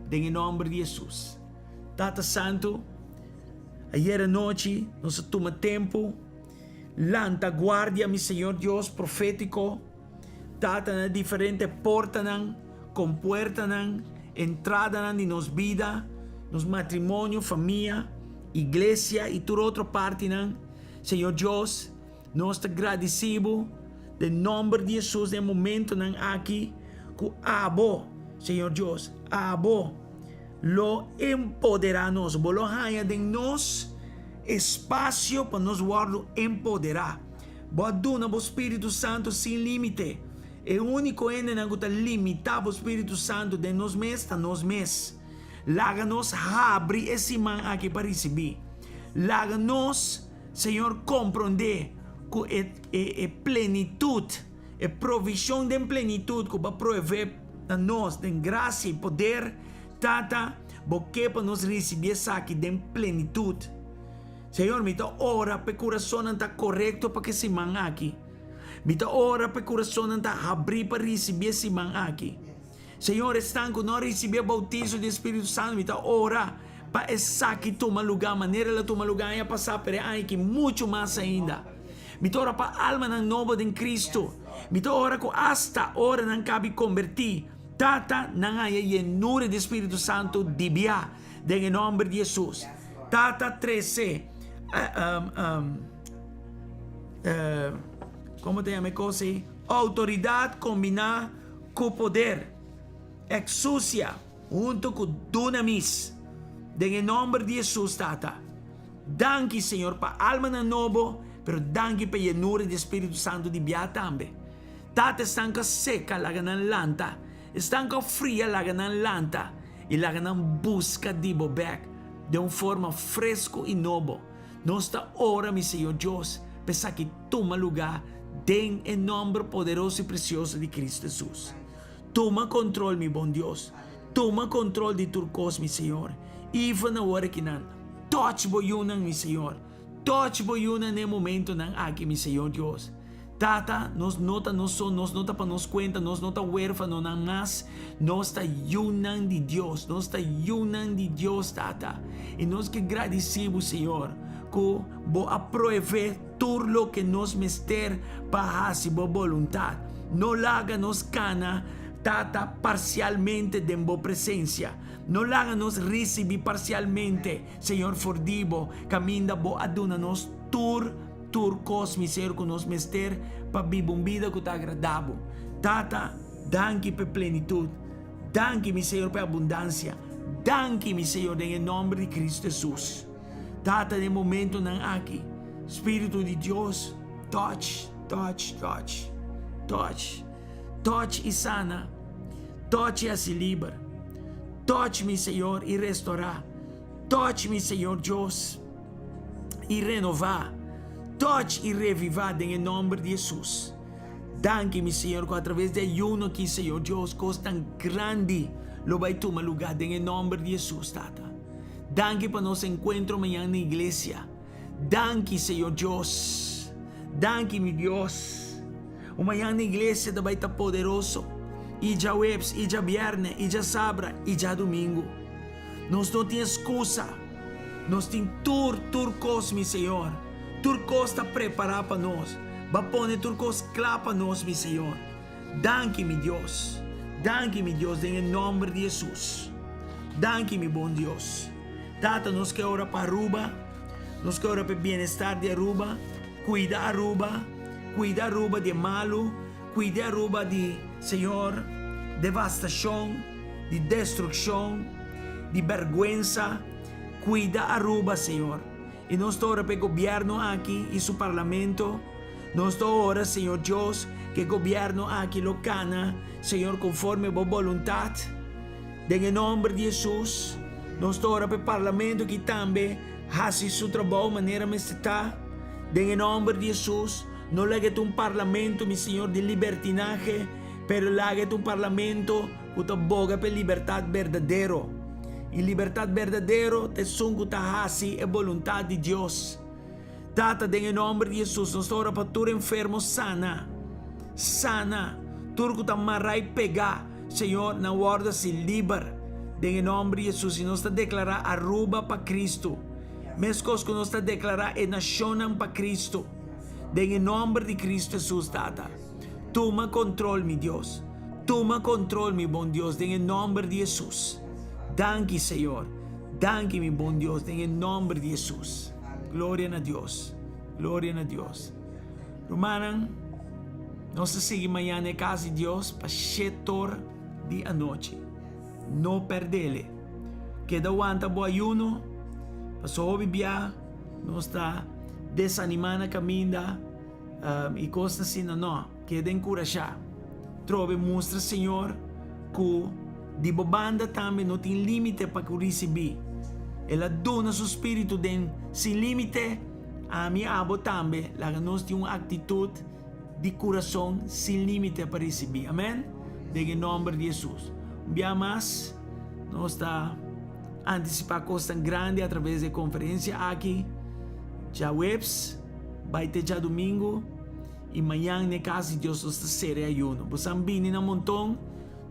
Em nome de Jesus. Tata Santo, Ayer anoche nos toma tempo. Lanta guardia, mi Señor Dios, profético. Tata na diferente porta nan, compuerta nan, entrada nan de nos vida, nos matrimonio, familia, iglesia y toda otra parte nan. Señor Dios, nos te agradecemos de nombre de Jesús de momento nan aqui, que abo, Señor Dios, abo, lo empoderarnos, lo haya de nos espacio para nos guardo empoderar. Boa dona, bo Espírito Santo sem limite. É o único ene na guta limitar o Espírito Santo de nos mes a nos mes. Laga-nos abre esse man aqui para receber. Laga-nos, Senhor, compreender que é plenitude, é provisão de plenitude que vai prover a nós, de graça e poder, tata, porque para nos receber essa aqui de plenitude. Senhor, me dá ora para o coração está correto para que esse man aqui. Me dá ora para o coração está abrir para receber esse man aqui. Senhor, estando não receber o bautismo do Espírito Santo, me dá ora para essa que toma lugar, maneira ela toma lugar e passar por aí que muito mais ainda. Me dá ora para a alma na nova de Cristo. Me dá ora que hasta hora não cabe convertir. Tata, não há llenura do Espírito Santo divia, em nome de Jesus. Tata 13. ¿Cómo te llama cosa? Autoridad combinada con poder. Exucia junto con dunamis. En el nombre de Jesús, tata. Danke, Señor, para alma na novo, pero danke para llenura de Espíritu Santo de via también. Tata estanca seca la ganan lanta. Estanca fría la ganan lanta. Y la ganan busca de bobek de una forma fresco y novo. Nuestra hora, mi Señor Dios, para que toma lugar en el nombre poderoso y precioso de Cristo Jesús. Toma control, mi buen Dios. Toma control de turcos, mi Señor. Y van a hora que nan. Touch boyunan, mi Señor. Touch boyunan en el momento nan aquí, mi Señor Dios. Tata, nos nota para nos cuenta, nos nota huérfano nada más, nos está yunan de Dios, tata. Y nos que agradecemos, Señor, que vos apruebe todo lo que nos mester para hacer vos voluntad. No la haga nos cana, tata, parcialmente de vos presencia. No la haga nos recibir parcialmente, Señor, fordivo, camina vos adunanos turcos, mi Señor, con nos mester para vivir una vida que te agradable. Tata, danke por plenitud. Danke, mi Señor, por abundancia. Danke, mi Señor, en el nombre de Cristo Jesús. Tata, en el momento aquí, Espíritu de Dios, touch y sana. Touch y hace libre. Touch, mi Señor, y restaurar. Touch, mi Señor Dios, y renovar. Touch y revivar en el nombre de Jesús. Danke, mi Señor, que a través de ayuno aquí, Señor Dios, cosa tan grande, lo va a tomar lugar en el nombre de Jesús, tata. Danke para nos encuentro mañana en la iglesia. Danke, Señor Dios. Danke, mi Dios. O mañana en la iglesia va a estar poderoso. Y ya jueves, y ya viernes, y ya sábado, y ya domingo. Nos no tiene excusa. Nos tiene turcos, mi Señor. Turcos está preparado para nós. Va a poner turcos claro para nós, mi Señor. Danke, mi Dios. Danke, mi Dios, en el nombre de Jesús. Danke, mi buen Dios. Tata, nos que ora para Aruba. Nos que ora para el bienestar de Aruba. Cuida Aruba. Cuida Aruba de malo. Cuida Aruba de, Señor, devastación, de destrucción, de vergüenza. Cuida Aruba, Señor. Y nos ora para el gobierno aquí y su parlamento. Nos ora, Señor Dios, que el gobierno aquí lo cana, Señor, conforme a tu voluntad. En el nombre de Jesús, nos ora para el parlamento que también hace su trabajo de manera está. En el nombre de Jesús, no le hagas un parlamento, mi Señor, de libertinaje, pero le hagas un parlamento que te aboga por libertad verdadero. Y libertad verdadero te sunguta así es voluntad de Dios. Tata, en el nombre de Jesús, nos ora para tu enfermo sana. Sana. Tu que te amarra y pega, Señor, na guarda se libre. En el nombre de Jesús, y nos declara Aruba para Cristo. Mescos que nos está declarar e nacionan para Cristo. En el nombre de Cristo Jesús, Tata. Toma control, mi Dios. Toma control, mi buen Dios, en el nombre de Jesús. Danke, Señor. Danke, mi buen Dios, en el nombre de Jesús. Gloria a Dios. Gloria a Dios. Romanan, nos sigue mañana en casa de Dios para 7 horas de anoche. No perdele. Queda aguanta bo ayuno. Pasó bibia. No está desanimando caminda. E costa assim, não. Queda encorajar. Trove mostra, Senhor, que de banda também não tem limite para receber. Ela dona seu espírito sem limite. A minha abo também, lá nós temos uma atitude de coração sem limite para receber. Amém? Em nome de Jesus. Um dia mais, nós está antecipar coisa grande através da conferência aqui. Já webs, vai ter já domingo. E amanhã, na casa de Deus, nós está sério ayuno. Você ambini na montão,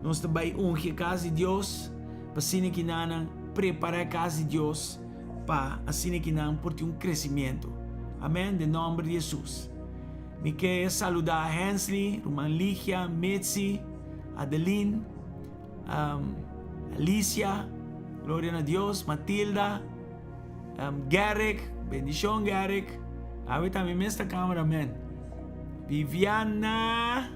nós está vai ungir a casa de Deus. Para assim que nós preparar a casa de Deus. Para assim que nós por ter crescimento. Amém? Em nome de Jesus. Me quero saludar a Hensley, Roman Ligia, Metzi, Adeline, Alicia, Gloria a Dios, Matilda, Garrick, bendición Garrick. Ahorita me esta cámara, amén. Viviana,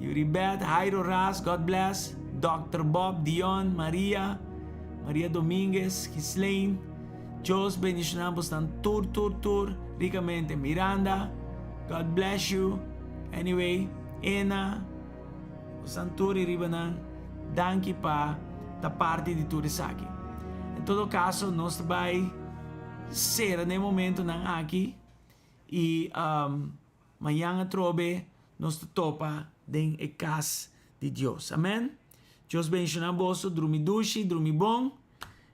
Yuribet, Jairo Ras, God bless. Dr. Bob, Dion, Maria Dominguez, Gislaine, Dios bendicionamos tan tur, ricamente. Miranda, God bless you. Anyway, Ena, Santuri Ribanan, danke pa da parte de Turisaki. Em todo caso, nós vai ser no momento nang aqui e amanhã trobe nós topa den e casa de Deus. Amém? Deus bendiga vos, drumi dushi, drumi bom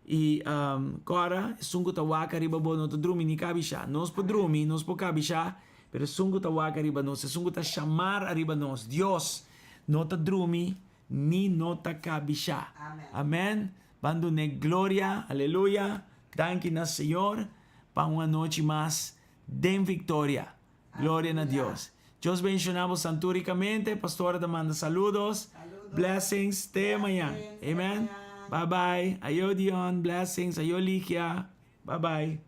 e agora sungo tawaka riba bo no drumi ni kabisha. Nós po drumi, nós po kabisha, pero sungo tawaka riba nós, sungo ta chamar arriba nós. Deus nota drumi ni nota kabisha. Amém? Bando ne gloria, aleluya. Danke na Senhor para uma noite mais de vitória. Glória a Deus. Deus bendicionamos santuricamente. Pastora manda saludos. Blessings. Até amanhã. Amen. Bye bye. Ayo Dion. Blessings. Ayo Likia. Bye bye.